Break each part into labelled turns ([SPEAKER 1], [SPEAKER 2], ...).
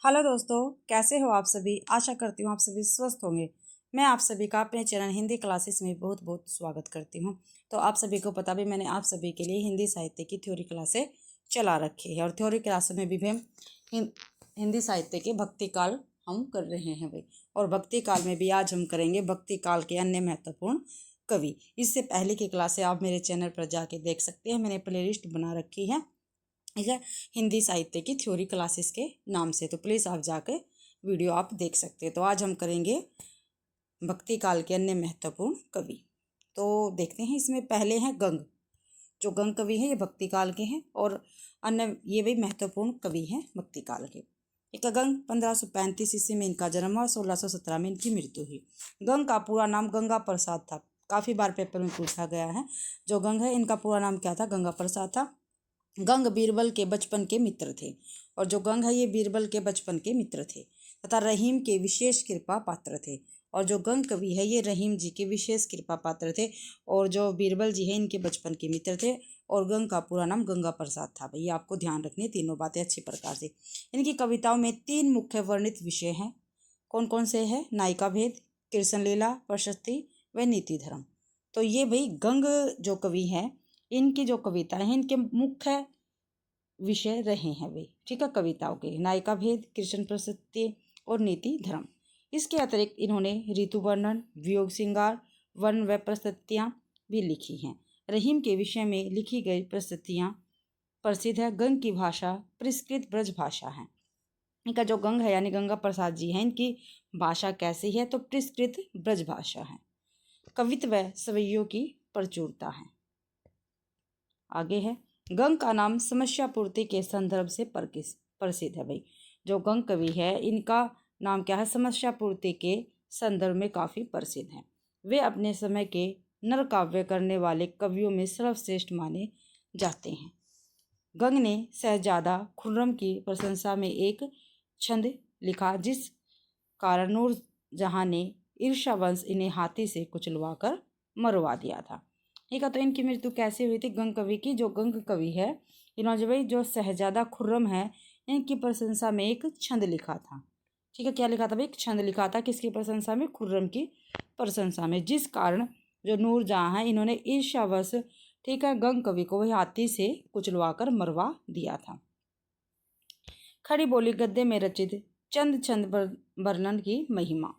[SPEAKER 1] Hello दोस्तों, कैसे हो आप सभी। आशा करती हूँ आप सभी स्वस्थ होंगे। मैं आप सभी का अपने चैनल हिंदी क्लासेस में बहुत बहुत स्वागत करती हूँ। तो आप सभी को पता भी, मैंने आप सभी के लिए हिंदी साहित्य की थ्योरी क्लासें चला रखी है और थ्योरी क्लास में भी हम हिंदी साहित्य के भक्ति काल हम कर रहे हैं भाई। और भक्ति काल में भी आज हम करेंगे भक्ति काल के अन्य महत्वपूर्ण कवि। इससे पहले की क्लासें आप मेरे चैनल पर जाके देख सकते हैं, मैंने प्ले लिस्ट बना रखी है, ठीक है, हिंदी साहित्य की थ्योरी क्लासेस के नाम से। तो प्लीज़ आप जाकर वीडियो आप देख सकते हैं। तो आज हम करेंगे भक्ति काल के अन्य महत्वपूर्ण कवि। तो देखते हैं, इसमें पहले हैं गंग। जो गंग कवि हैं ये भक्ति काल के हैं और अन्य ये भी महत्वपूर्ण कवि हैं भक्ति काल के। एक गंग 1535 ईस्वी में इनका जन्म हुआ, 1617 में इनकी मृत्यु हुई। गंग का पूरा नाम गंगा प्रसाद था। काफ़ी बार पेपर में पूछा गया है। जो गंग है इनका पूरा नाम क्या था? गंगा प्रसाद था। गंग बीरबल के बचपन के मित्र थे और जो गंग है ये बीरबल के बचपन के मित्र थे तथा रहीम के विशेष कृपा पात्र थे। और जो गंग कवि है ये रहीम जी के विशेष कृपा पात्र थे और जो बीरबल जी है इनके बचपन के मित्र थे। और गंग का पूरा नाम गंगा प्रसाद था। भैया आपको ध्यान रखनी तीनों बातें अच्छी प्रकार से। इनकी कविताओं में 3 मुख्य वर्णित विषय हैं। कौन कौन से हैं? नायिका भेद, कृष्ण लीला, प्रशस्ति व नीति धर्म। तो ये भाई गंग जो कवि हैं इनकी जो कविता है इनके मुख्य विषय रहे हैं वे, ठीक है, कविताओं के नायिका भेद, कृष्ण प्रशस्ति और नीति धर्म। इसके अतिरिक्त इन्होंने ऋतु वर्णन, वियोग श्रृंगार, वर्ण व प्रस्तुतियाँ भी लिखी हैं। रहीम के विषय में लिखी गई प्रस्तुतियाँ प्रसिद्ध है। गंग की भाषा परिष्कृत ब्रज भाषा है। इनका जो गंग है यानी गंगा प्रसाद जी हैं इनकी भाषा कैसी है? तो परिष्कृत ब्रज भाषा है। कवित्व व सवैयों की प्रचुरता है। आगे है, गंग का नाम समस्या पूर्ति के संदर्भ से प्रसिद्ध है। भाई जो गंग कवि है इनका नाम क्या है? समस्या पूर्ति के संदर्भ में काफ़ी प्रसिद्ध है। वे अपने समय के नर काव्य करने वाले कवियों में सर्वश्रेष्ठ माने जाते हैं। गंग ने शहजादा खुर्रम की प्रशंसा में एक छंद लिखा जिस कारण नूर जहाँ ने ईर्ष्यावश इन्हें हाथी से कुचलवाकर मरवा दिया था। ठीक है, तो इनकी मृत्यु कैसे हुई थी गंग कवि की? जो गंग कवि है इन्होंने भाई जो शहजादा खुर्रम है इनकी प्रशंसा में एक छंद लिखा था। ठीक है, क्या लिखा था भाई? एक छंद लिखा था। किसकी प्रशंसा में? खुर्रम की प्रशंसा में। जिस कारण जो नूरजहाँ है इन्होंने ईर्ष्यावश, ठीक है, गंग कवि को वही हाथी से कुचलवाकर मरवा दिया था। खड़ी बोली गद्य में रचित चंद छंद वर्णन की महिमा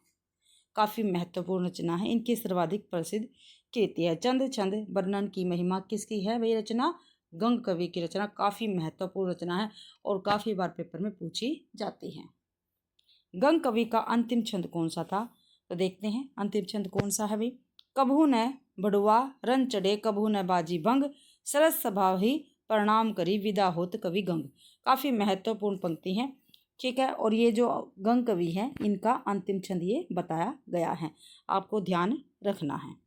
[SPEAKER 1] काफ़ी महत्वपूर्ण रचना है। इनकी सर्वाधिक प्रसिद्ध कृति है चंद छंद वर्णन की महिमा। किसकी है वही रचना? गंग कवि की रचना। काफ़ी महत्वपूर्ण रचना है और काफ़ी बार पेपर में पूछी जाती है। गंग कवि का अंतिम छंद कौन सा था? तो देखते हैं अंतिम छंद कौन सा है भाई। कभू न बड़ुआ रन चढ़े, कभू न बाजी भंग, सरस स्वभाव ही प्रणाम करी, विदा होत कवि गंग। काफ़ी महत्वपूर्ण पंक्ति है, ठीक है। और ये जो गंग कवि हैं इनका अंतिम छंद ये बताया गया है, आपको ध्यान रखना है।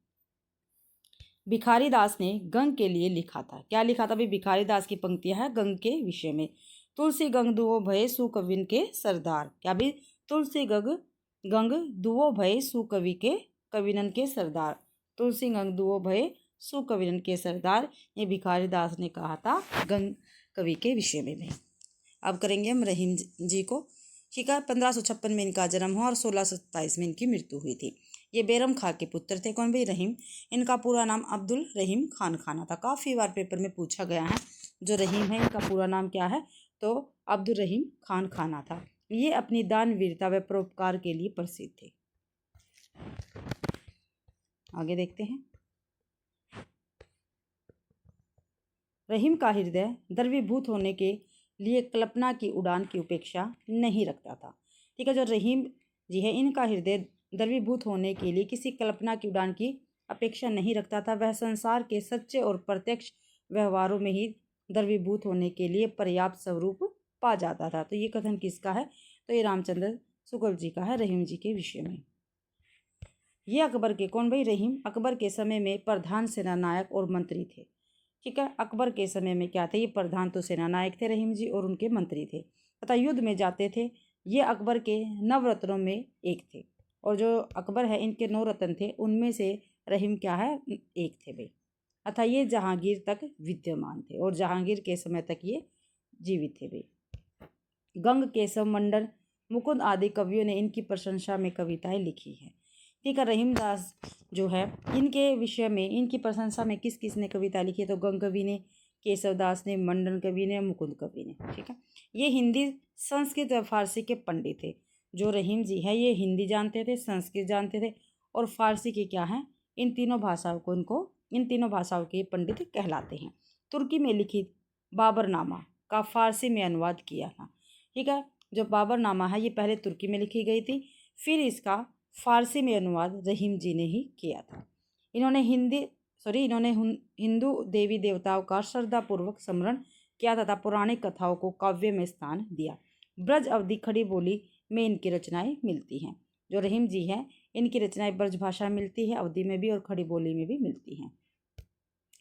[SPEAKER 1] भिखारी दास ने गंग के लिए लिखा था। क्या लिखा था भाई? भिखारी दास की पंक्तियां है गंग के विषय में। तुलसी गंग दुओ भय सुकविन के सरदार। क्या भी? तुलसी गंग दुओ भय सुकवि के कविनन के सरदार। तुलसी गंग दुओ भय सुकविनन के सरदार, ये भिखारी दास ने कहा था गंग कवि के विषय में भी। अब करेंगे हम रहीम जी को, ठीक है। 1556 में इनका जन्म हुआ और 1627 में इनकी मृत्यु हुई थी। ये बैरम खां के पुत्र थे। कौन भाई? रहीम। इनका पूरा नाम अब्दुल रहीम खान खाना था। काफ़ी बार पेपर में पूछा गया है। जो रहीम है इनका पूरा नाम क्या है? तो अब्दुल रहीम खान खाना था। ये अपनी दानवीरता व परोपकार के लिए प्रसिद्ध थे। आगे देखते हैं। रहीम का हृदय द्रवीभूत होने के लिए कल्पना की उड़ान की उपेक्षा नहीं रखता था। ठीक है, जो रहीम जी है इनका हृदय द्रवीभूत होने के लिए किसी कल्पना की उड़ान की अपेक्षा नहीं रखता था। वह संसार के सच्चे और प्रत्यक्ष व्यवहारों में ही द्रवीभूत होने के लिए पर्याप्त स्वरूप पा जाता था। तो ये कथन किसका है? तो ये रामचंद्र शुक्ल जी का है, रहीम जी के विषय में। ये अकबर के, कौन भाई? रहीम अकबर के समय में प्रधान सेनानायक और मंत्री थे। ठीक है, अकबर के समय में क्या थे? ये प्रधान तो सेनानायक थे रहीम जी और उनके मंत्री थे तथा युद्ध में जाते थे। ये अकबर के नवरत्नों में एक थे और जो अकबर है इनके 9 रत्न थे उनमें से रहीम क्या है? एक थे भाई। अतः ये जहांगीर तक विद्यमान थे और जहांगीर के समय तक ये जीवित थे भाई। गंग केशव मंडल मुकुंद आदि कवियों ने इनकी प्रशंसा में कविताएं लिखी है। ठीक है, रहीमदास जो है इनके विषय में, इनकी प्रशंसा में किस किस ने कविता लिखी है, तो गंग कवि ने, केशवदास ने, मंडन कवि ने, मुकुंद कवि ने। ठीक है, ये हिंदी, संस्कृत और फारसी के पंडित थे। जो रहीम जी है ये हिंदी जानते थे, संस्कृत जानते थे और फारसी के क्या हैं, इन तीनों भाषाओं के पंडित कहलाते हैं। तुर्की में लिखित बाबरनामा का फारसी में अनुवाद किया था। ठीक है, जो बाबरनामा है ये पहले तुर्की में लिखी गई थी, फिर इसका फारसी में अनुवाद रहीम जी ने ही किया था। इन्होंने हिंदू देवी देवताओं का श्रद्धापूर्वक स्मरण किया तथा पौराणिक कथाओं को काव्य में स्थान दिया। ब्रज अवधि खड़ी बोली में इनकी रचनाएं मिलती हैं। जो रहीम जी हैं इनकी रचनाएं ब्रज भाषा में मिलती है, अवधि में भी और खड़ी बोली में भी मिलती हैं।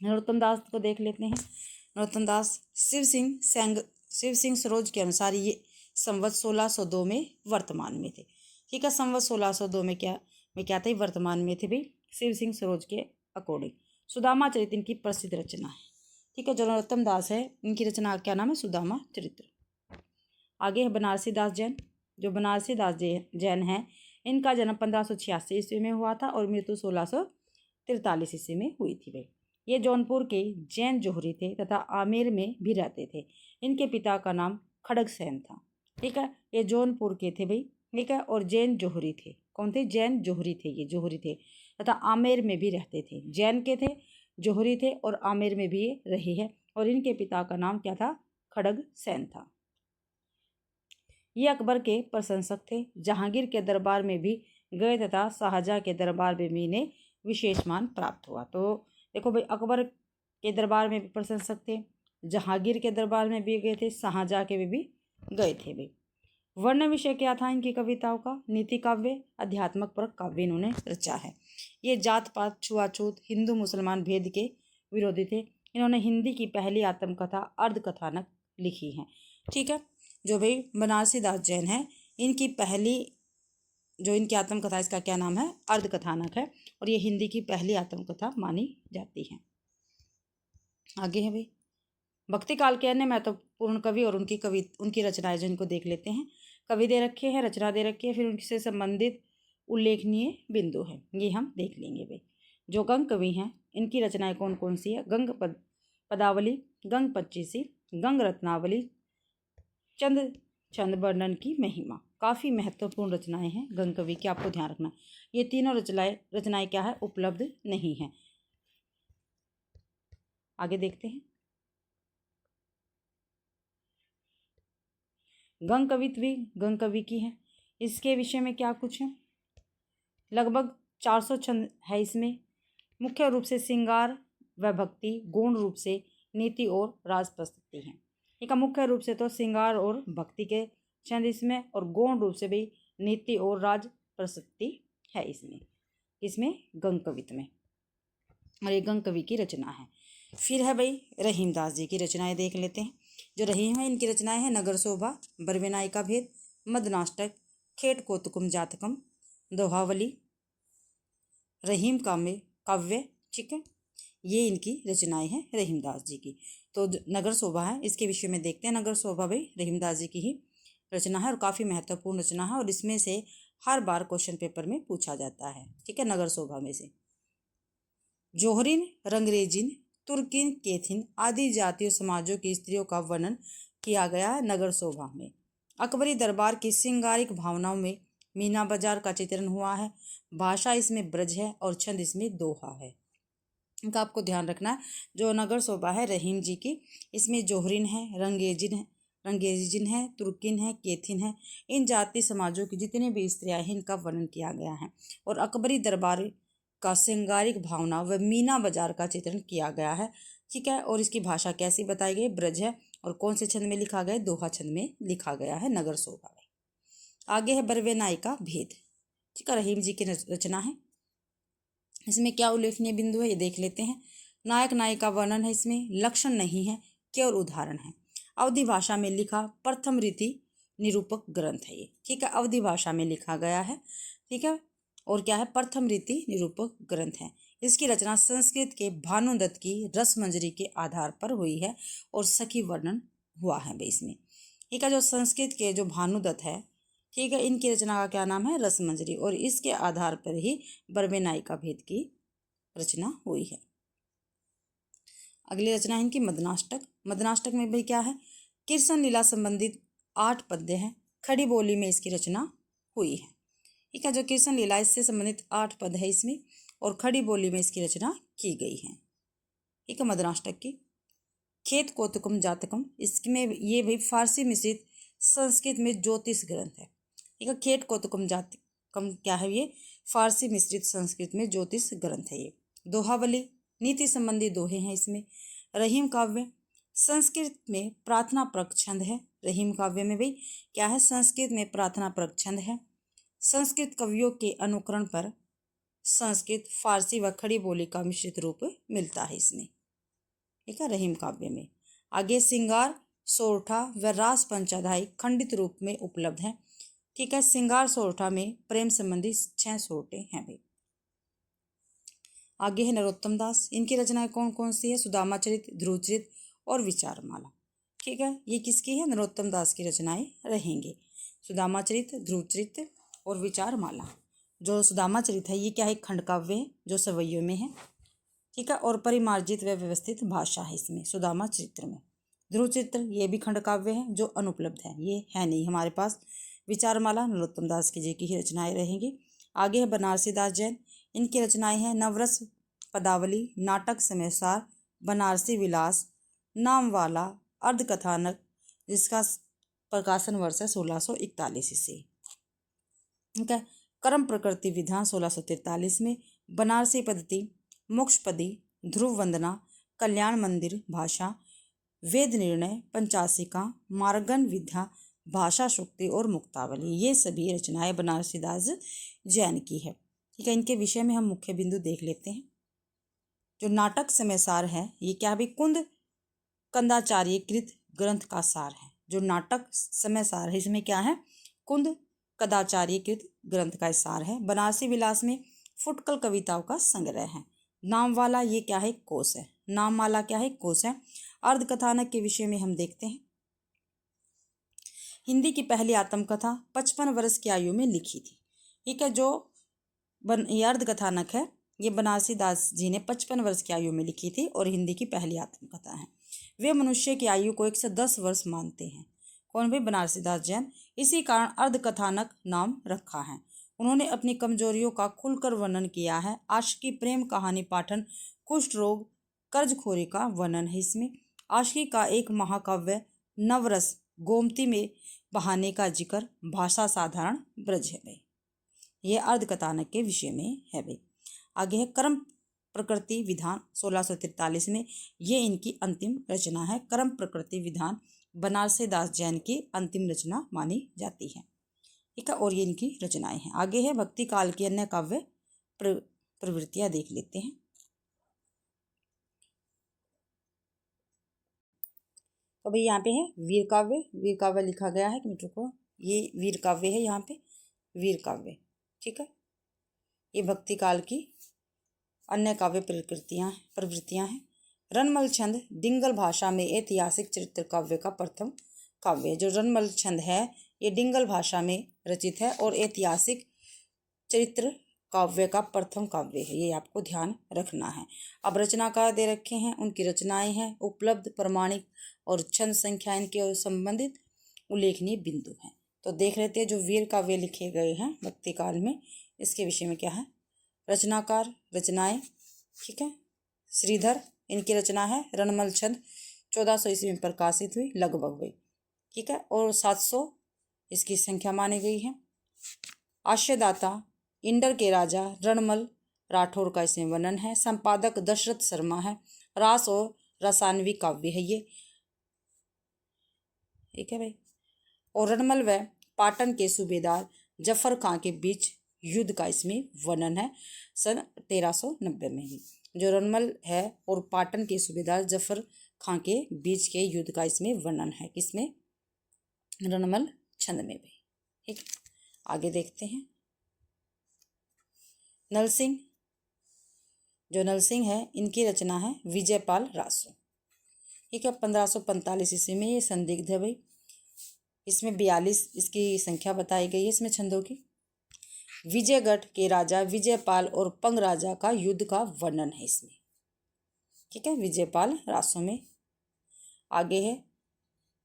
[SPEAKER 1] नरोत्तम दास को देख लेते हैं। नरोत्तम दास शिव सिंह सरोज के अनुसार ये संवत 1602 में वर्तमान में थे। ठीक है, संवत 1602 में क्या थे, वर्तमान में थे भाई, शिव सिंह सरोज के अकॉर्डिंग। सुदामा चरित्र इनकी प्रसिद्ध रचना है। ठीक है, जो नरोत्तम दास है इनकी रचना क्या नाम है, सुदामा चरित्र। आगे है बनारसी दास जैन। जो बनारसी दास जैन हैं इनका जन्म 1586 ईस्वी में हुआ था और मृत्यु 1643 ईस्वी में हुई थी भाई। ये जौनपुर के जैन जोहरी थे तथा आमेर में भी रहते थे। इनके पिता का नाम खड़गसेन था। ठीक है, ये जौनपुर के थे भाई। ठीक है, और जैन जोहरी थे। कौन थे, जैन जोहरी थे, ये जोहरी थे तथा आमेर में भी रहते थे। जैन के थे, जोहरी थे और आमेर में भी ये रहे हैं। और इनके पिता का नाम क्या था, खड़गसेन था। ये अकबर के प्रशंसक थे। जहांगीर के दरबार में भी गए तथा शाहजहाँ के दरबार में भी इन्हें विशेष मान प्राप्त हुआ। तो देखो भाई, अकबर के दरबार में भी प्रशंसक थे, जहांगीर के दरबार में भी गए थे, शाहजहाँ के भी गए थे भाई। वर्ण विषय क्या था इनकी कविताओं का, नीति काव्य, अध्यात्मक परक काव्य इन्होंने रचा है। ये जात पात, छुआछूत, हिंदू मुसलमान भेद के विरोधी थे। इन्होंने हिंदी की पहली आत्मकथा अर्धकथानक लिखी है। ठीक है, जो भाई बनारसी दास जैन है इनकी पहली जो इनकी आत्मकथा, इसका क्या नाम है, अर्धकथानक है और ये हिंदी की पहली आत्मकथा मानी जाती है। आगे है भाई भक्ति काल के अन्य महत्वपूर्ण कवि और उनकी रचनाएं जिनको देख लेते हैं। कवि दे रखे हैं, रचना दे रखी है, फिर उनसे संबंधित उल्लेखनीय बिंदु है, ये हम देख लेंगे भाई। जो गंग कवि हैं इनकी रचनाएं कौन कौन सी है, गंग पदावली, गंग पच्चीसी, गंग रत्नावली, चंद वर्णन की महिमा, काफ़ी महत्वपूर्ण रचनाएं हैं गंग कवि की, आपको ध्यान रखना। ये तीनों रचनाएं क्या है, उपलब्ध नहीं है। आगे देखते हैं। गंग कवित्वी गंग कवि की है। इसके विषय में क्या कुछ है, लगभग 400 छंद है इसमें। मुख्य रूप से श्रृंगार व भक्ति, गौण रूप से नीति और राज प्रस्तुति है। ठीक है, मुख्य रूप से तो श्रृंगार और भक्ति के छंद इसमें, और गौण रूप से भी नीति और राज प्रस्तुति है इसमें गंग कवित्व में, और ये गंग कवि की रचना है। फिर है भाई रहीमदास जी की रचनाएं देख लेते हैं। जो रहीम है इनकी रचनाएं हैं नगर शोभा, बरवेनाई का भेद, मदनाष्टक, खेट कोतकुम जातकम, दोहावली, रहीम काव्य। ठीक है, ये इनकी रचनाएं हैं रहीमदास जी की। तो नगर शोभा है, इसके विषय में देखते हैं। नगर शोभा भाई रहीमदास जी की ही रचना है और काफ़ी महत्वपूर्ण रचना है, और इसमें से हर बार क्वेश्चन पेपर में पूछा जाता है। ठीक है, नगर शोभा में से जोहरिन, रंगरेजिन, तुर्किन, केथिन आदि जातीय समाजों की स्त्रियों का वर्णन किया गया है नगर शोभा में। अकबरी दरबार की श्रृंगारिक भावनाओं में मीना बाजार का चित्रण हुआ है। भाषा इसमें ब्रज है और छंद इसमें दोहा है। इनका आपको ध्यान रखना है। जो नगर शोभा है रहीम जी की, इसमें जोहरिन है, रंगेजिन है, तुर्किन है, केथिन है, इन जाति समाजों की जितनी भी स्त्रियां हैं इनका वर्णन किया गया है। और अकबरी दरबार का श्रृंगारिक भावना व मीना बाजार का चित्रण किया गया है। ठीक है, और इसकी भाषा कैसी बताई गई, ब्रज है, और कौन से छंद में लिखा गया, दोहा छंद में लिखा गया है नगर शोभा में। आगे है बरवेनाई का भेद। ठीक है, रहीम जी की रचना है। इसमें क्या उल्लेखनीय बिंदु है ये देख लेते हैं। नायक नायिका वर्णन है, इसमें लक्षण नहीं है, केवल उदाहरण है। अवधि भाषा में लिखा प्रथम रीति निरूपक ग्रंथ है ये। ठीक है, अवधि भाषा में लिखा गया है। ठीक है, और क्या है, प्रथम रीति निरूपक ग्रंथ है। इसकी रचना संस्कृत के भानुदत्त की रसमंजरी के आधार पर हुई है और सखी वर्णन हुआ है भाई इसमें। ठीक है, जो संस्कृत के जो भानुदत्त है, ठीक है। इनकी रचना का क्या नाम है? रसमंजरी। और इसके आधार पर ही बरबे नायिका भेद की रचना हुई है। अगली रचना है इनकी मदनाष्टक। मदनाष्टक में भाई क्या है? कृष्ण लीला संबंधित 8 पद्य हैं। खड़ी बोली में इसकी रचना हुई है। ठीक है। जो कृष्ण लीला इससे संबंधित 8 पद है इसमें, और खड़ी बोली में इसकी रचना की गई है। ठीक है। मदनाष्टक की खेत कौतुकम जातकम, इसमें ये भाई फारसी मिश्रित संस्कृत में ज्योतिष ग्रंथ है। ठीक है। खेत कौतुकम जातकम क्या है? ये फारसी मिश्रित संस्कृत में ज्योतिष ग्रंथ है। ये दोहावली नीति संबंधी दोहे हैं इसमें। रहीम काव्य संस्कृत में प्रार्थना परक छंद है। रहीम काव्य में भाई क्या है? संस्कृत में प्रार्थना परक छंद है। संस्कृत कवियों के अनुकरण पर संस्कृत, फारसी व खड़ी बोली का मिश्रित रूप मिलता है इसमें। ठीक है। रहीम काव्य में आगे श्रृंगार, सोरठा व रास पंचाध्यायी खंडित रूप में उपलब्ध है। ठीक है। श्रृंगार सोरठा में प्रेम संबंधी 6 सोरठे हैं भाई। आगे है नरोत्तम दास। इनकी रचनाएं कौन कौन सी है? सुदामा चरित, ध्रुव चरित और विचारमाला। ठीक है। ये किसकी है? नरोत्तम दास की रचनाएं रहेंगी। सुदामा चरित, ध्रुव चरित और विचारमाला। जो सुदामा चरित है ये क्या है? खंड काव्य है जो सवैयों में है। ठीक है। और परिमार्जित व व्यवस्थित भाषा है इसमें सुदामा चरित्र में। ध्रुव चरित्र ये भी खंड काव्य है जो अनुपलब्ध है, ये है नहीं हमारे पास। विचारमाला नरोत्तम दास की जी की ही रचनाएं रहेंगी। आगे है बनारसी दास जैन। इनकी रचनाएं हैं नवरस पदावली, नाटक समयसार, बनारसी विलास, नामवाला, अर्धकथानक, जिसका प्रकाशन वर्ष है 1641 ईस्वी। ठीक है। कर्म प्रकृति विधान 1643 में, बनारसी पद्धति, मोक्षपदी, ध्रुव वंदना, कल्याण मंदिर भाषा, वेद निर्णय, पंचासिका, मार्गन विद्या, भाषा शुक्ति और मुक्तावली, ये सभी रचनाएं बनारसी दास जैन की है। ठीक है। इनके विषय में हम मुख्य बिंदु देख लेते हैं। जो नाटक समयसार है ये क्या भी? कुंद कंदाचार्य कृत ग्रंथ का सार है। जो नाटक समयसार है इसमें क्या है? कुंद कदाचार्य कृत ग्रंथ का सार है। बनारसी विलास में फुटकल कविताओं का संग्रह है। नामवाला ये क्या है? कोश है। नाममाला क्या है? कोश है। अर्धकथानक के विषय में हम देखते हैं। हिंदी की पहली आत्मकथा 55 वर्ष की आयु में लिखी थी। ठीक है। जो ये अर्धकथानक है ये बनारसी दास जी ने 55 वर्ष की आयु में लिखी थी और हिंदी की पहली आत्मकथा है। वे मनुष्य की आयु को 110 वर्ष मानते हैं। कौन भाई? बनारसी दास जैन। इसी कारण अर्धकथानक नाम रखा है। उन्होंने अपनी कमजोरियों का खुलकर वर्णन किया है। आशिकी प्रेम कहानी पाठन, कुष्ठ रोग, कर्जखोरी का वर्णन है इसमें। आशिकी का एक महाकाव्य नवरस, गोमती में बहाने का जिक्र, भाषा साधारण ब्रज है भाई। ये अर्धकथानक के विषय में है भाई। आगे है कर्म प्रकृति विधान 1643 में, ये इनकी अंतिम रचना है। कर्म प्रकृति विधान बनारसी दास जैन की अंतिम रचना मानी जाती है। ठीक है। और ये इनकी रचनाएं हैं। आगे है भक्ति काल की अन्य काव्य प्रवृत्तियां देख लेते हैं। तो भाई यहाँ पे है वीर काव्य। वीर काव्य लिखा गया है मित्रों को, ये वीर काव्य है यहाँ पे, वीर काव्य। ठीक है। ये भक्ति काल की अन्य काव्य प्रवृत्तियां हैं। रनमल छंद डिंगल भाषा में ऐतिहासिक चरित्र काव्य का प्रथम काव्य है। जो रनमल छंद है ये डिंगल भाषा में रचित है और ऐतिहासिक चरित्र काव्य का प्रथम काव्य है, ये आपको ध्यान रखना है। अब रचनाकार दे रखे हैं, उनकी रचनाएं हैं, उपलब्ध प्रमाणिक और छंद संख्या इनके संबंधित उल्लेखनीय बिंदु हैं। तो देख लेते हैं जो वीर काव्य लिखे गए हैं भक्ति काल में, इसके विषय में क्या है। रचनाकार, रचनाएं। ठीक है। श्रीधर इनकी रचना है। रनमल छंद 1400 ईस्वी में प्रकाशित हुई लगभग हुई। ठीक है। और 700 इसकी संख्या मानी गई है। आश्रयदाता इंडर के राजा रणमल राठौर का इसमें वर्णन है। संपादक दशरथ शर्मा है। रास और रसानवी काव्य है ये। ठीक है भाई। और रणमल व पाटन के सूबेदार जफर खां के बीच युद्ध का इसमें वर्णन है सन 1390 में ही। जो रणमल है और पाटन के सूबेदार जफर खां के बीच के युद्ध का इसमें वर्णन है, किसमें? रणमल छंद में भी। ठीक। आगे देखते हैं नलसिंह। जो नलसिंह है इनकी रचना है विजयपाल रासो। ठीक है। 1545 ईस्वी में ये संदिग्ध है भाई। इसमें 42 इसकी संख्या बताई गई है इसमें छंदों की। विजयगढ़ के राजा विजयपाल और पंग राजा का युद्ध का वर्णन है इसमें, ठीक है, विजयपाल रासों में। आगे है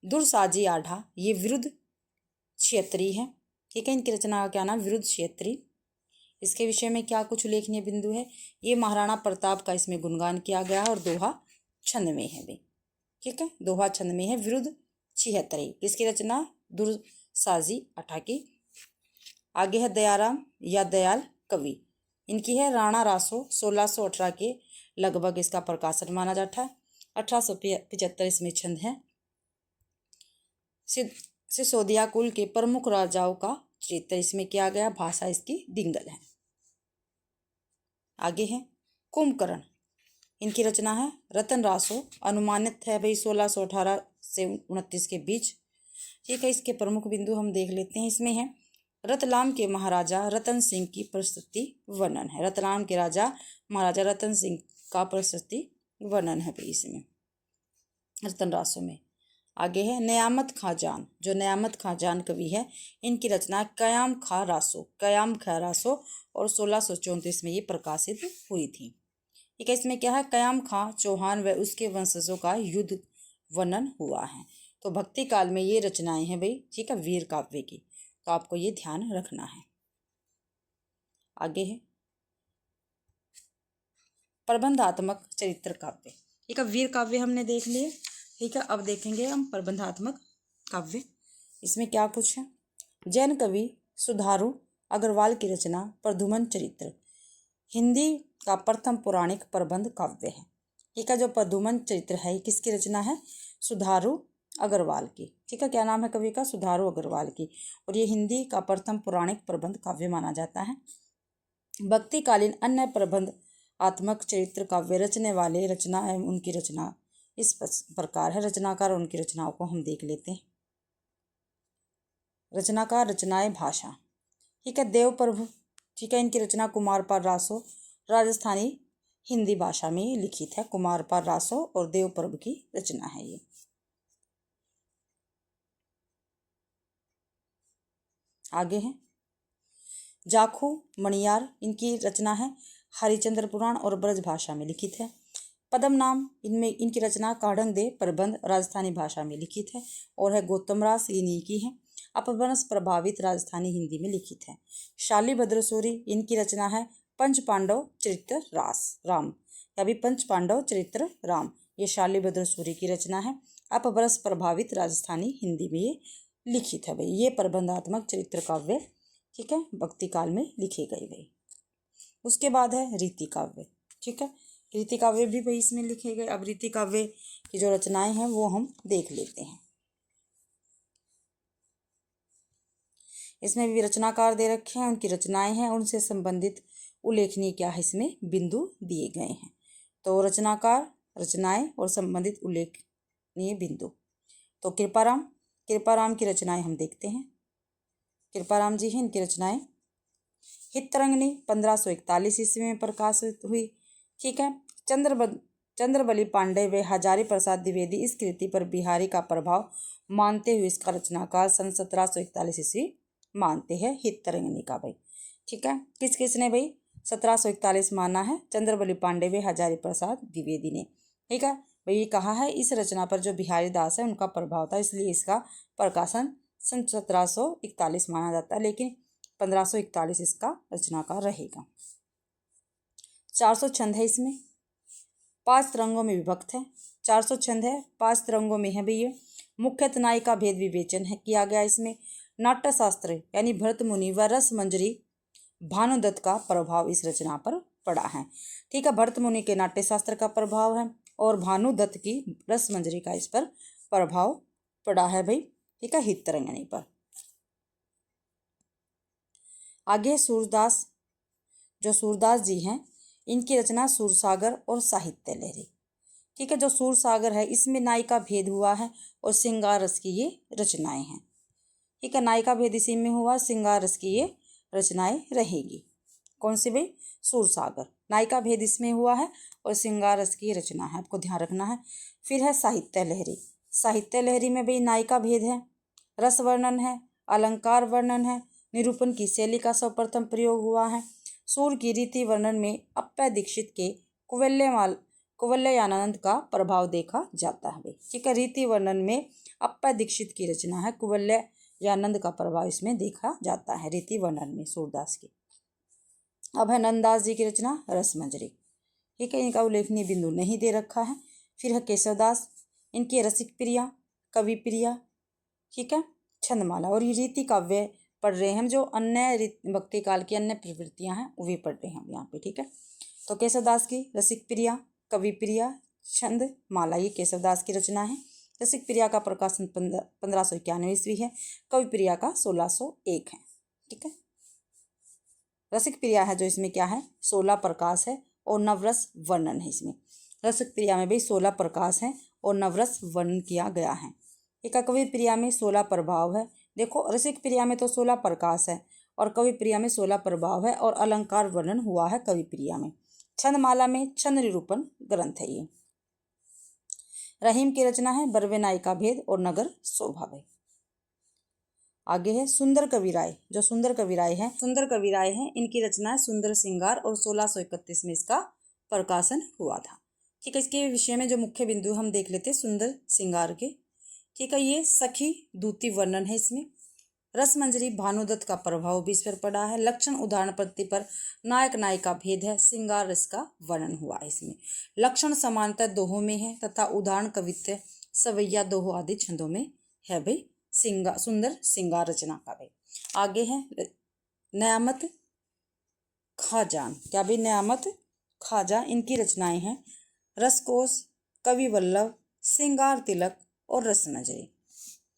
[SPEAKER 1] दुरसाजी आढ़ा, ये विरुद्ध क्षेत्री है, ठीक है, इनकी रचना का क्या नाम, विरुद्ध क्षेत्री। इसके विषय में क्या कुछ उल्लेखनीय बिंदु है, ये महाराणा प्रताप का इसमें गुणगान किया गया है और दोहा छंद में है भाई, ठीक है, दोहा छंद में है। विरुद्ध छिहत्तरी, किसकी रचना, दुरसाजी आठा की। आगे है दयाराम या दयाल कवि, इनकी है राणा रासो, 1618 के लगभग इसका प्रकाशन माना जाता है। 1875 इसमें छंद है। सिसोदिया कुल के प्रमुख राजाओं का चरित्र इसमें किया गया, भाषा इसकी दिंगल है। आगे है कुंभकर्ण, इनकी रचना है रतन रासो, अनुमानित है भाई 1618 से 29 के बीच, ठीक है। इसके प्रमुख बिंदु हम देख लेते हैं। इसमें है रतलाम के महाराजा रतन सिंह की प्रशस्ति वर्णन है, रतलाम के राजा महाराजा रतन सिंह का प्रशस्ति वर्णन है भाई इसमें रतन रासो में। आगे है न्यामत खां जान, जो न्यामत खां जान कवि है, इनकी रचना कयाम खां रासो, कयाम खां रासो और 1634 में ये प्रकाशित हुई थी, ठीक है। इसमें क्या है, कयाम खां चौहान व उसके वंशजों का युद्ध वर्णन हुआ है। तो भक्ति काल में ये रचनाएं हैं भाई, ठीक है, वीर काव्य की, तो आपको ये ध्यान रखना है। आगे है प्रबंधात्मक चरित्र काव्य, ठीक है, वीर काव्य हमने देख लिए, ठीक है। अब देखेंगे हम प्रबंधात्मक काव्य, इसमें क्या कुछ है। जैन कवि सुधारू अग्रवाल की रचना प्रद्युमन चरित्र हिंदी का प्रथम पौराणिक प्रबंध काव्य है, ठीक है। जो प्रद्युमन चरित्र है किसकी रचना है, सुधारू अग्रवाल की, ठीक है। क्या नाम है कवि का, सुधारू अग्रवाल की, और ये हिंदी का प्रथम पौराणिक प्रबंध काव्य माना जाता है। भक्तिकालीन अन्य प्रबंध आत्मक चरित्र काव्य रचने वाले रचना एवं उनकी रचना इस प्रकार है। रचनाकार और उनकी रचनाओं को हम देख लेते हैं। रचनाकार, रचनाएं, भाषा, ठीक है, देव प्रभु, ठीक है, इनकी रचना कुमारपाल रासो राजस्थानी हिंदी भाषा में लिखित है, कुमारपाल रासो और देव प्रभु की रचना है ये। आगे है जाखू मणियार, इनकी रचना है हरिचंद्र पुराण और ब्रज भाषा में लिखित है। पद्म नाम, इनमें इनकी रचना काढ़ंग दे प्रबंध राजस्थानी भाषा में लिखित है और है गौतमरास इन्हीं की है। अपभ्रंश प्रभावित राजस्थानी हिंदी में लिखित है। शालीभद्र सूरी, इनकी रचना है पंच पांडव चरित्र राम, या भी पंच पांडव चरित्र राम, ये शालीभद्र सूरी की रचना है। अपभ्रंश प्रभावित राजस्थानी हिंदी में ये लिखित है भाई। ये प्रबंधात्मक चरित्र काव्य, ठीक है, भक्ति काल में लिखे गए भाई। उसके बाद है रीति काव्य, ठीक है, रीति काव्य भी भाई इसमें लिखे गए। अब रीति काव्य की जो रचनाएं हैं वो हम देख लेते हैं। इसमें भी रचनाकार दे रखे हैं, उनकी रचनाएं हैं, उनसे संबंधित उल्लेखनीय क्या है इसमें बिंदु दिए गए हैं। तो रचनाकार, रचनाएं और संबंधित उल्लेखनीय बिंदु। तो कृपाराम की रचनाएं हम देखते हैं। कृपाराम जी हैं, इनकी रचनाएं हितरंगिणी 1541 ईस्वी में प्रकाशित हुई, ठीक है। चंद्रबली पांडे व हजारी प्रसाद द्विवेदी इस कृति पर बिहारी का प्रभाव मानते हुए इसका रचनाकाल सन 1741 ईस्वी मानते हैं हितरंगिणी का भाई, ठीक है। किसने भाई 1741 माना है, चंद्रबली पांडे व हजारी प्रसाद द्विवेदी ने, ठीक है भाई। ये कहा है इस रचना पर जो बिहारी दास है उनका प्रभाव था, इसलिए इसका प्रकाशन सन 1741 माना जाता है, लेकिन 1541 इसका रचनाकार रहेगा। 400 छंद है, इसमें 5 तरंगों में विभक्त है। 400 छंद है, 5 तरंगों में है भैया। मुख्य नाई का भेद विवेचन है किया गया इसमें। नाट्य शास्त्र यानी भरत मुनि व रस मंजरी भानुदत्त का प्रभाव इस रचना पर पड़ा है, ठीक है। भरत मुनि के नाट्य शास्त्र का प्रभाव है और भानुदत्त की रस मंजरी का इस पर प्रभाव पड़ा है भाई, ठीक है, हितरंगिणी पर। आगे सूरदास, जो सूरदास जी हैं, इनकी रचना सूरसागर और साहित्य लहरी, ठीक है। जो सूरसागर है इसमें नाई का भेद हुआ है और श्रृंगार रस की ये रचनाएं हैं, ठीक है। नाई का भेद इसी में हुआ, श्रृंगार रस की ये रचनाएं रहेगी। कौन सी भाई, सूरसागर, नाई का भेद इसमें हुआ है और श्रृंगार रस की रचना है, आपको ध्यान रखना है। फिर है साहित्य लहरी। साहित्य लहरी में भाई नाई का भेद है रस वर्णन है, अलंकार वर्णन है, निरूपण की शैली का सर्वप्रथम प्रयोग हुआ है। सूर की रीति वर्णन में अप्पय दीक्षित के कुवलयानंद का प्रभाव देखा जाता है। ठीक है, रीति वर्णन में अप्पय दीक्षित की रचना है, कुवलयानंद का प्रभाव इसमें देखा जाता है रीति वर्णन में सूरदास की। अब है नंददास जी की रचना रसमंजरी। ठीक है, इनका उल्लेखनीय बिंदु नहीं दे रखा है। फिर है केशवदास, इनकी रसिक प्रिया, कवि प्रिया, ठीक है, छंदमाला, और ये रीति काव्य पढ़ रहे हैं हम। जो अन्य भक्ति काल की अन्य प्रवृत्तियां हैं वो भी पढ़ रहे हैं हम यहाँ पे। ठीक है, तो केशवदास की रसिक प्रिया, कवि प्रिया, छंदमाला, ये केशवदास की रचना है। रसिक प्रिया का प्रकाशन 1591 ईस्वी है, कवि प्रिया का 1601 है। ठीक है, रसिक प्रिया है जो इसमें क्या है, 16 प्रकाश है और नवरस वर्णन है इसमें। रसिक प्रिया में भी 16 प्रकाश है और नवरस वर्णन किया गया है। एक कवि प्रिया में 16 प्रभाव है। देखो, रसिक प्रिया में तो 16 प्रकाश है और कवि प्रिया में 16 प्रभाव है और अलंकार वर्णन हुआ है कवि प्रिया में। छंदमाला में छंद निरूपण ग्रंथ है ये। रहीम की रचना है बरवे नाई का भेद और नगर शोभा है। आगे है सुंदर कवि राय। जो सुंदर कवि राय है, इनकी रचना है सुंदर श्रृंगार और 1631 में इसका प्रकाशन हुआ था। ठीक है, इसके विषय में जो मुख्य बिंदु हम देख लेते हैं सुंदर श्रृंगार के। ठीक है, ये सखी दूती वर्णन है इसमें। रसमंजरी भानुदत्त का प्रभाव भी इस पर पड़ा है। लक्षण उदाहरण पद्धति पर नायक नायिका भेद है, श्रृंगार रस का वर्णन हुआ है इसमें। लक्षण समानता दोहों में है तथा उदाहरण कवित्व सवैया दोहों आदि छंदों में है भाई सुंदर श्रृंगार रचना का भाई। आगे है न्यामत खाजान। क्या भाई, न्यामत खाजा, इनकी रचनाएं हैं रसकोश, कवि वल्लभ, श्रृंगार तिलक और रसमंजरी।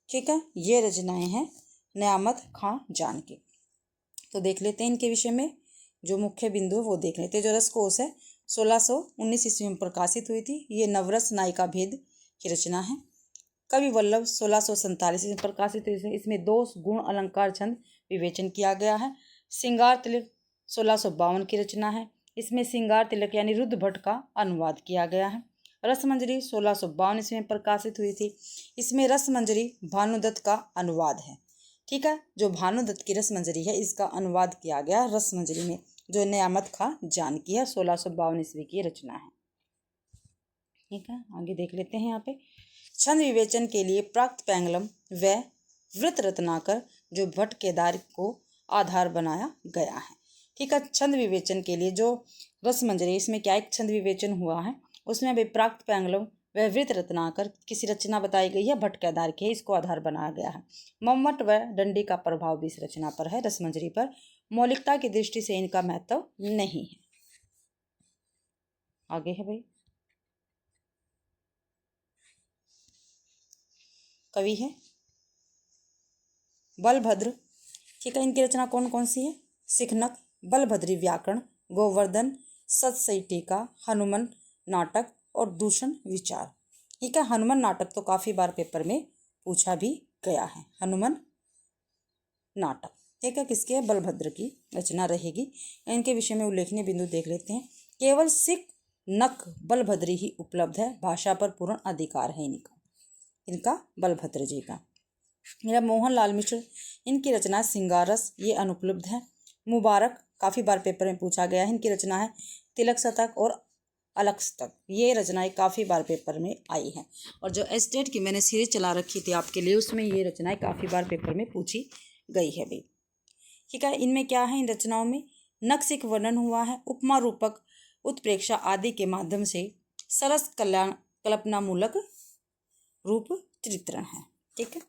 [SPEAKER 1] ठीक है, ये रचनाएं हैं न्यामत खां जान की। तो देख लेते हैं इनके विषय में जो मुख्य बिंदु है वो देख लेते हैं। जो रसकोश है 1619 ईस्वी में प्रकाशित हुई थी, ये नवरस नायिका भेद की रचना है। कवि वल्लभ 1647 में प्रकाशित हुई, इसमें दोष गुण अलंकार छंद विवेचन किया गया है। श्रृंगार तिलक 1652 की रचना है, इसमें श्रृंगार तिलक यानी रुद्र भट्ट का अनुवाद किया गया है। रसमंजरी 1652 ईस्वी में प्रकाशित हुई थी, इसमें रसमंजरी भानुदत्त का अनुवाद है। ठीक है, जो भानुदत्त की रसमंजरी है इसका अनुवाद किया गया रसमंजरी में, जो न्यामत खां जान की है, 1652 ईस्वी की रचना है। ठीक है, आगे देख लेते हैं यहाँ पे छंद विवेचन के लिए प्राक्त पैंगलम व वृत रत्नाकर जो भट्ट केदार को आधार बनाया गया है। ठीक है, छंद विवेचन के लिए जो रसमंजरी, इसमें क्या एक छंद विवेचन हुआ है, उसमें भी प्राक्त पैंगलम व वृत रत्नाकर किसी रचना बताई गई है भट्ट केदार की, इसको आधार बनाया गया है। मम्मट व डंडी का प्रभाव भी इस रचना पर है, रसमंजरी पर। मौलिकता की दृष्टि से इनका महत्व नहीं है। आगे है भाई कवि है बलभद्र। ठीक है, इनकी रचना कौन कौन सी है, सिखनक, बलभद्री व्याकरण, गोवर्धन, सतसई टीका, हनुमान नाटक और दूषण विचार। ठीक है, हनुमान नाटक तो काफी बार पेपर में पूछा भी गया है, हनुमान नाटक। ठीक है, किसके, बलभद्र की रचना रहेगी। इनके विषय में उल्लेखनीय बिंदु देख लेते हैं। केवल सिख नक बलभद्री ही उपलब्ध है, भाषा पर पूर्ण अधिकार है इनका बलभद्र जी का। मेरा मोहनलाल मिश्र, इनकी रचना सिंगारस, ये अनुपलब्ध है। मुबारक काफ़ी बार पेपर में पूछा गया है, इनकी रचना है तिलक शतक और अलग शतक, ये रचनाएं काफ़ी बार पेपर में आई हैं। और जो एस्टेट की मैंने सीरीज चला रखी थी आपके लिए, उसमें ये रचनाएं काफ़ी बार पेपर में पूछी गई है भाई। ठीक है, इनमें क्या है, इन रचनाओं में नक्सिक वर्णन हुआ है, उपमा रूपक उत्प्रेक्षा आदि के माध्यम से सरस कल्पनामूलक रूप चित्रण है। ठीक है,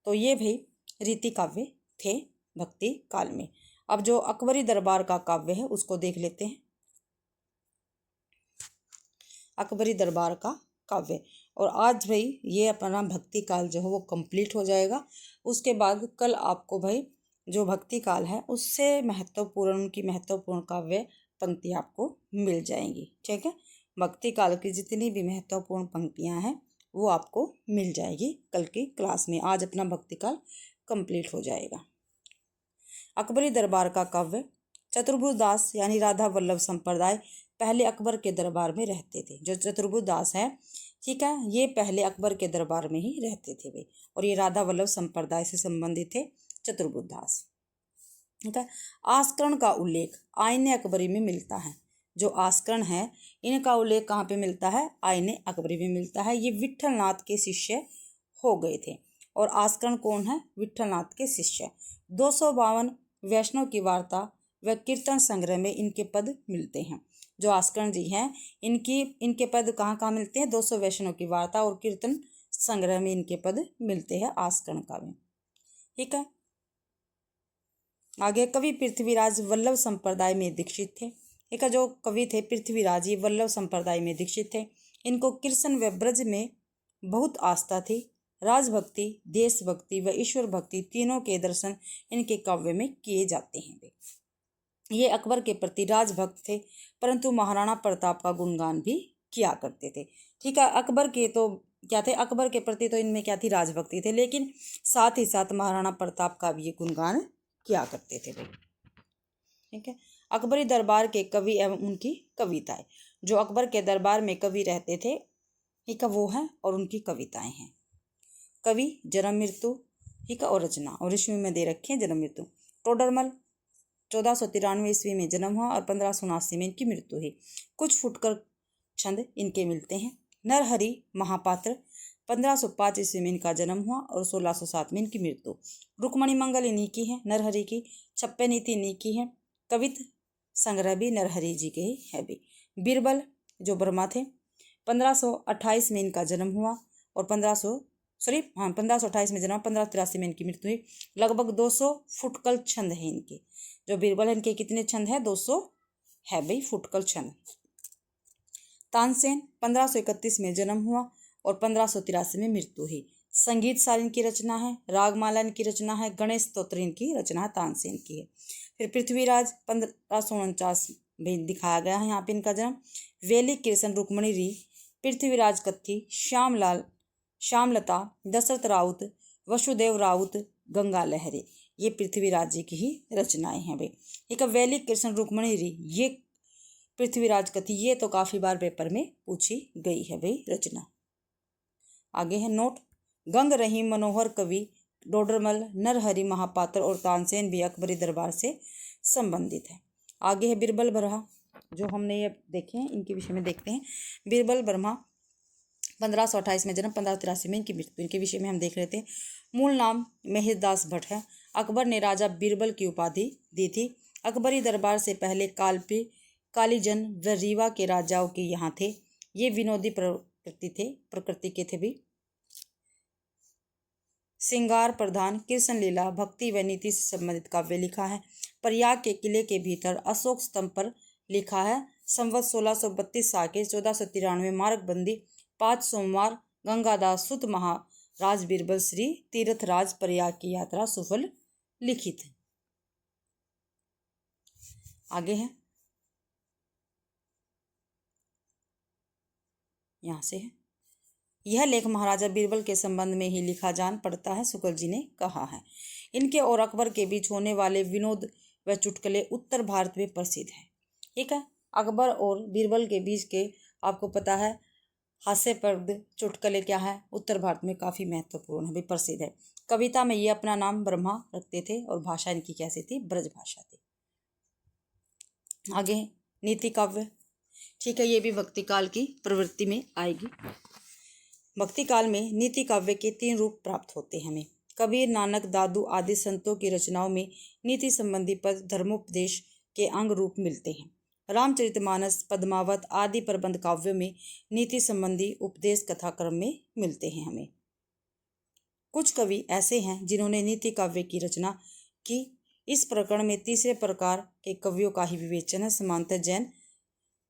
[SPEAKER 1] तो ये भाई रीति काव्य थे भक्ति काल में। अब जो अकबरी दरबार का काव्य है उसको देख लेते हैं। अकबरी दरबार का काव्य, और आज भाई ये अपना भक्ति काल जो है वो कंप्लीट हो जाएगा। उसके बाद कल आपको भाई जो भक्ति काल है उससे महत्वपूर्ण, उनकी महत्वपूर्ण काव्य पंक्ति आपको मिल जाएंगी। ठीक है, भक्ति काल की जितनी भी महत्वपूर्ण पंक्तियां हैं वो आपको मिल जाएगी कल की क्लास में। आज अपना भक्ति काल कंप्लीट हो जाएगा। अकबरी दरबार का काव्य चतुर्भुज दास यानी राधा वल्लभ संप्रदाय पहले अकबर के दरबार में रहते थे। जो चतुर्भुज दास है, ठीक है, ये पहले अकबर के दरबार में ही रहते थे वे, और ये राधा वल्लभ संप्रदाय से संबंधित थे चतुर्भुज दास। ठीक है। आस्करण का उल्लेख आईने अकबरी में मिलता है। जो आस्करण है, इनका उल्लेख कहाँ पे मिलता है? आईने अकबरी में मिलता है। ये विट्ठलनाथ के शिष्य हो गए थे। और आस्करण कौन है? विट्ठलनाथ के शिष्य। 252 वैष्णव की वार्ता व कीर्तन संग्रह में इनके पद मिलते हैं। जो आस्करण जी हैं, इनके पद कहाँ कहाँ मिलते हैं? 200 वैष्णव की वार्ता और कीर्तन संग्रह में इनके पद मिलते हैं आस्करण का भी। ठीक है। आगे कवि पृथ्वीराज वल्लभ संप्रदाय में दीक्षित थे। एक जो कवि थे पृथ्वीराज, ये वल्लभ संप्रदाय में दीक्षित थे। इनको कृष्ण व ब्रज में बहुत आस्था थी। राजभक्ति, देशभक्ति व ईश्वर भक्ति तीनों के दर्शन इनके काव्य में किए जाते हैं। ये अकबर के प्रति राजभक्त थे, परंतु महाराणा प्रताप का गुणगान भी किया करते थे। ठीक है। अकबर के तो क्या थे? अकबर के प्रति तो इनमें क्या थी? राजभक्ति थे, लेकिन साथ ही साथ महाराणा प्रताप का भी ये गुणगान किया करते थे भाई। ठीक है। अकबरी दरबार के कवि एवं उनकी कविताएं। जो अकबर के दरबार में कवि रहते थे, ठीक है, वो है, और उनकी कविताएं हैं। कवि, जन्म मृत्यु, ठीक है, और रचना, और इसमें में दे रखे हैं जन्म मृत्यु। टोडरमल 1493 ईस्वी में जन्म हुआ और 1579 में इनकी मृत्यु हुई। कुछ फुटकर छंद इनके मिलते हैं। नरहरि महापात्र 1505 ईस्वी में इनका जन्म हुआ और 1607 में इनकी मृत्यु। रुक्मणी मंगल इन्हीं की है, नरहरि की। छप्पे नीति इन्हीं की है। कवित संग्रह भी नरहरि जी के ही है भी। बीरबल जो वर्मा थे, 1528 में इनका जन्म हुआ और 1528 में जन्म, 1583 में इनकी मृत्यु हुई। लगभग 200 फुटकल छंद है इनके। जो बीरबल, इनके कितने छंद है? 200 है भाई फुटकल छंद। तानसेन 1531 में जन्म हुआ और 1583 में मृत्यु हुई। संगीत सार इनकी रचना है। रागमाला इनकी रचना है। गणेश स्तोत्र इनकी रचना तानसेन की है। फिर पृथ्वीराज 1549 में दिखाया गया है यहाँ पे इनका जन्म। वेली कृष्ण रुक्मणी री, पृथ्वीराज कत्थी, श्यामलता, दशरथ राउत, वसुदेव राउत, गंगा लहरी, ये पृथ्वीराज जी की ही रचनाएं हैं भाई। एक वेली कृष्ण रुक्मणी री, ये पृथ्वीराज कथी, ये तो काफी बार पेपर में पूछी गई है भाई रचना। आगे है नोट। गंग रहीम मनोहर कवि डोडरमल, नरहरि महापात्र और तानसेन भी अकबरी दरबार से संबंधित है। आगे है बीरबल बरहा, जो हमने ये देखे हैं, इनके विषय में देखते हैं। बीरबल वर्मा 1528 में जन्म, 1583 में इनकी मृत्यु। इनके विषय में हम देख रहे थे। मूल नाम मेहरदास भट्ट है। अकबर ने राजा बीरबल की उपाधि दी थी। अकबरी दरबार से पहले कालीजन व रीवा के राजाओं के यहाँ थे। ये विनोदी प्रकृति के थे भी। श्रृंगार प्रधान कृष्ण लीला, भक्ति व नीति से संबंधित काव्य लिखा है। प्रयाग के किले के भीतर अशोक स्तंभ पर लिखा है। संवत 1632 साके 1493 मार्गबंदी 5 सोमवार गंगादास सुत महाराज बीरबल श्री तीर्थराज प्रयाग की यात्रा सुफल लिखित। आगे है, यहाँ से है। यह लेख महाराजा बीरबल के संबंध में ही लिखा जान पड़ता है, शुक्ल जी ने कहा है। इनके और अकबर के बीच होने वाले विनोद व चुटकुले उत्तर भारत में प्रसिद्ध है। ठीक है। अकबर और बीरबल के बीच के आपको पता है हास्यप्रद चुटकुले क्या है, उत्तर भारत में काफी महत्वपूर्ण है, भी प्रसिद्ध है। कविता में ये अपना नाम ब्रह्मा रखते थे और भाषा इनकी कैसी थी? ब्रज भाषा थी। आगे नीति काव्य। ठीक है, ये भी भक्ति काल की प्रवृत्ति में आएगी। भक्ति काल में नीति काव्य के 3 रूप प्राप्त होते हैं हमें। कबीर, नानक, दादू आदि संतों की रचनाओं में नीति संबंधी पद धर्मोपदेश के अंग रूप मिलते हैं। रामचरितमानस, पद्मावत आदि प्रबंध काव्यों में नीति संबंधी उपदेश कथा क्रम में मिलते हैं हमें। कुछ कवि ऐसे हैं जिन्होंने नीति काव्य की रचना की। इस प्रकरण में तीसरे प्रकार के कवियों का ही विवेचन है। समांतर जैन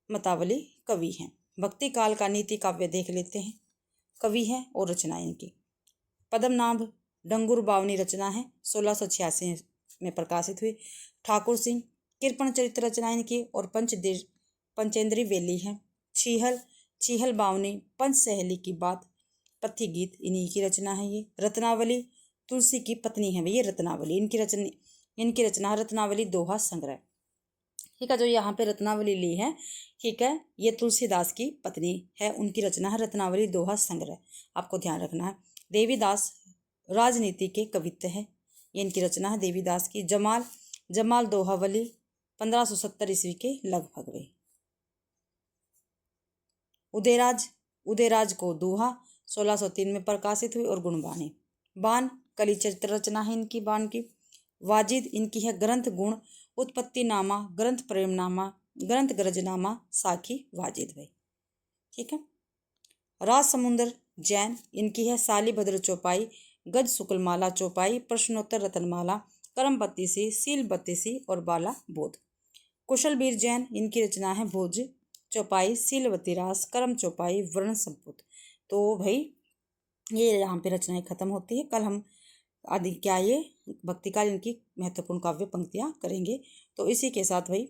[SPEAKER 1] मतावली कवि हैं। भक्ति काल का नीति काव्य देख लेते हैं। कवि हैं और रचनाएं इनकी। पद्मनाभ डंगुर बावनी रचना है, 1686 में प्रकाशित हुई। ठाकुर सिंह कृपण चरित्र रचना इनकी और पंचेंद्री वेली है। चीहल बावनी पंच सहेली की बात, पथी गीत इन्हीं की रचना है। ये रत्नावली तुलसी की पत्नी है, ये रत्नावली इनकी रचना रत्नावली दोहा संग्रह। ठीक है। जो यहाँ पे रत्नावली ली है, ठीक है, ये तुलसीदास की पत्नी है, उनकी रचना है रत्नावली दोहा संग्रह, आपको ध्यान रखना है। देवीदास राजनीति के कवित्व है, ये इनकी रचना है देवीदास की। जमाल जमाल दोहावली 1570 ईस्वी के लगभग हुई। उदयराज उदयराज को दोहा 1603 में प्रकाशित हुई और गुणबानी। बान कली चरित्र रचना है इनकी, बान की। वाजिद इनकी है ग्रंथ गुण, उत्पत्तिनामा, ग्रंथ प्रेमनामा, ग्रंथ गरजनामा, साखी वाजिद भाई, ठीक है। राज समुंदर जैन इनकी है सालीभद्र चौपाई, गज शुक्लमाला चौपाई, प्रश्नोत्तर रतनमाला, करमपत्ती सी, सीलबत्ती सी और बाला बोध। कुशलबीर जैन इनकी रचना है भोज चौपाई, सीलवती रास, करम चौपाई, वर्ण संपुट। तो भाई ये यहाँ पे रचनाएं खत्म होती है। कल हम आदि क्या ये भक्तिकाल इनकी महत्वपूर्ण काव्य पंक्तियाँ करेंगे। तो इसी के साथ भाई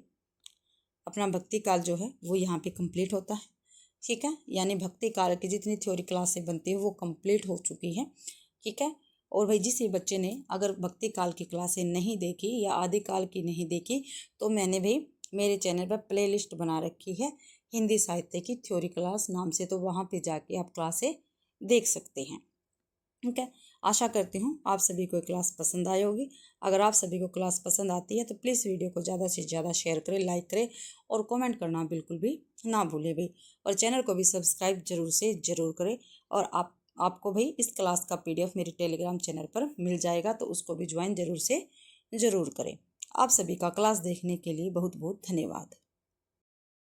[SPEAKER 1] अपना भक्तिकाल जो है वो यहाँ पे कंप्लीट होता है, ठीक है। यानी भक्तिकाल की जितनी थ्योरी क्लासें बनती है वो कंप्लीट हो चुकी हैं, ठीक है। और भाई जिस बच्चे ने अगर भक्तिकाल की क्लासें नहीं देखी या आदिकाल की नहीं देखी, तो मैंने भाई मेरे चैनल पर प्लेलिस्ट बना रखी है हिंदी साहित्य की थ्योरी क्लास नाम से, तो वहाँ पे जाके आप क्लासें देख सकते हैं, ठीक है। आशा करती हूँ आप सभी को क्लास पसंद आई होगी। अगर आप सभी को क्लास पसंद आती है तो प्लीज़ वीडियो को ज़्यादा से ज़्यादा शेयर करें, लाइक करें और कमेंट करना बिल्कुल भी ना भूलें भाई। और चैनल को भी सब्सक्राइब जरूर से ज़रूर करें। और आपको भाई इस क्लास का PDF मेरे टेलीग्राम चैनल पर मिल जाएगा, तो उसको भी ज्वाइन जरूर से ज़रूर करें। आप सभी का क्लास देखने के लिए बहुत बहुत धन्यवाद।